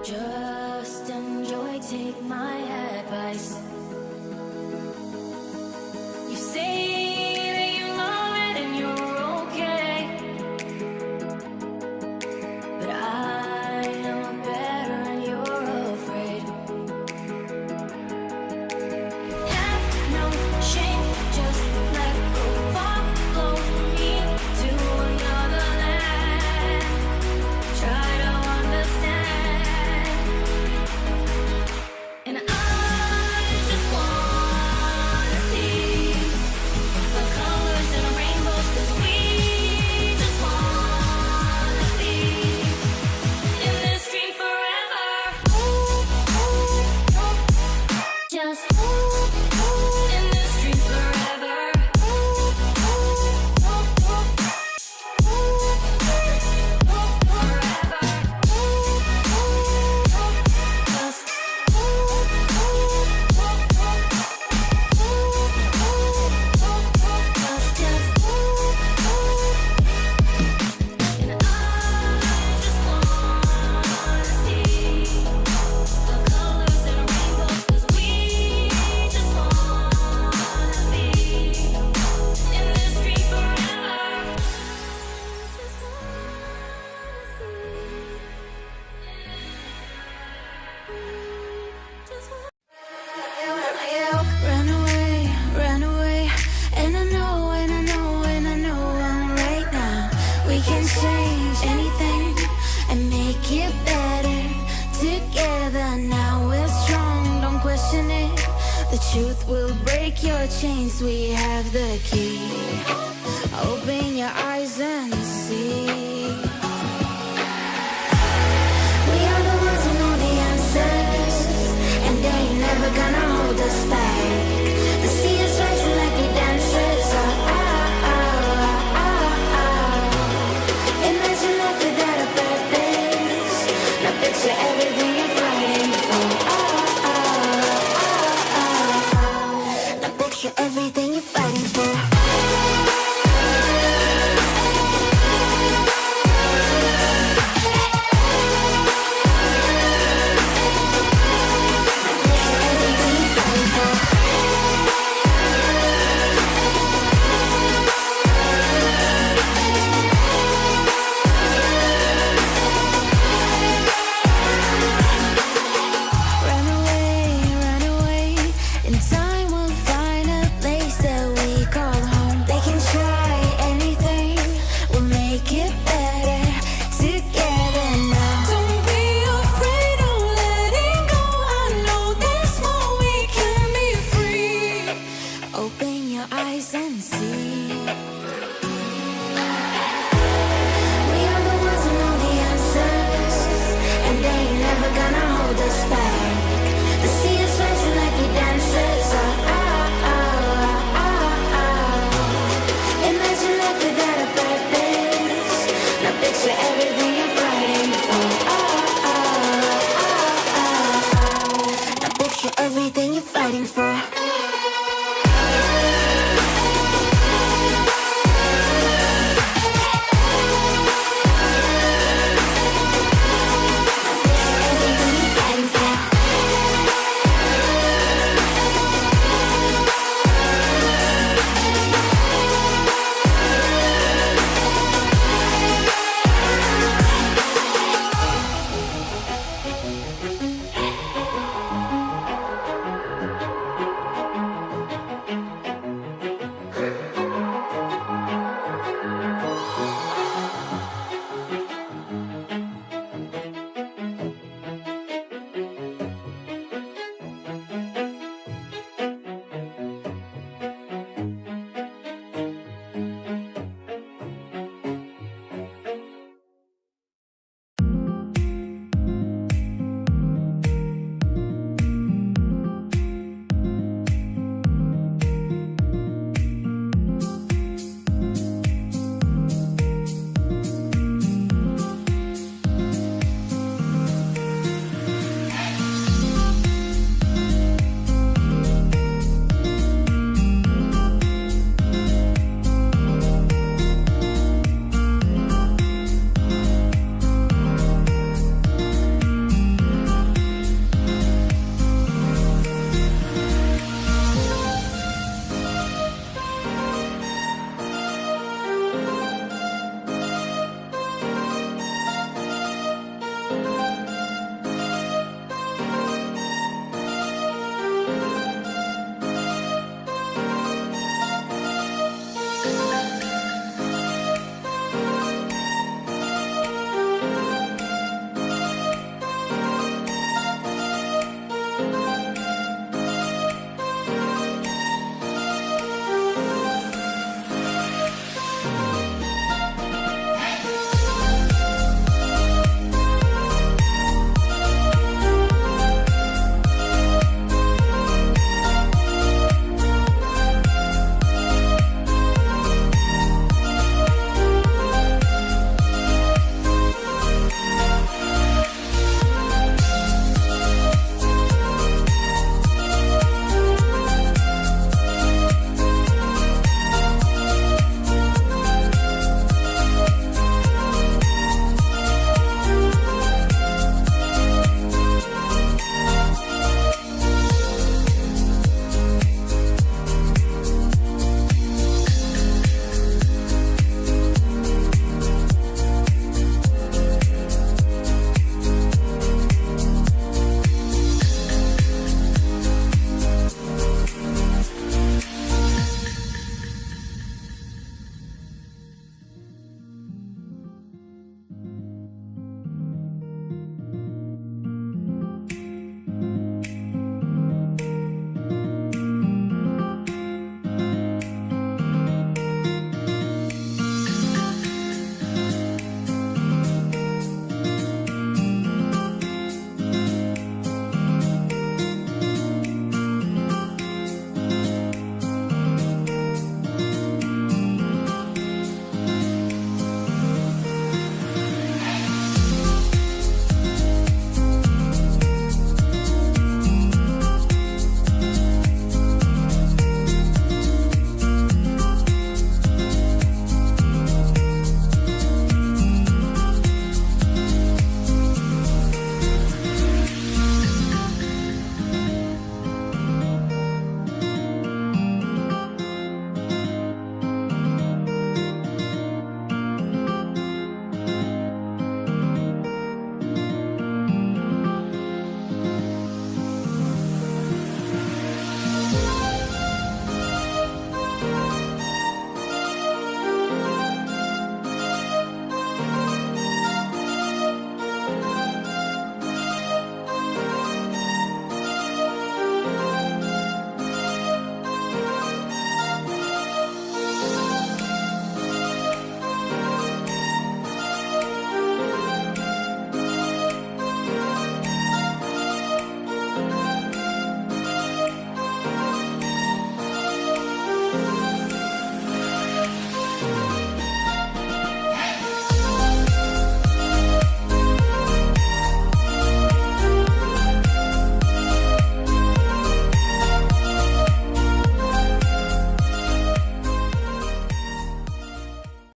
Just enjoy, take my advice. You say that you love it and you're okay, but I know better and you're afraid. Have no shame, just let go, follow me to another land. Try to understand, and I just wanna see the colors in the rainbows, 'cause we just wanna be in this dream forever. Just in this dream forever. Run away, run away, and I know, and I know, and I know I'm right now. We can change anything and make it better together. Now we're strong, don't question it. The truth will break your chains. We have the key. Open your eyes and see. We are the ones who know the answers, and they ain't never gonna hold us back. The sea is rising like we dancers. Imagine life without a purpose. Now picture everything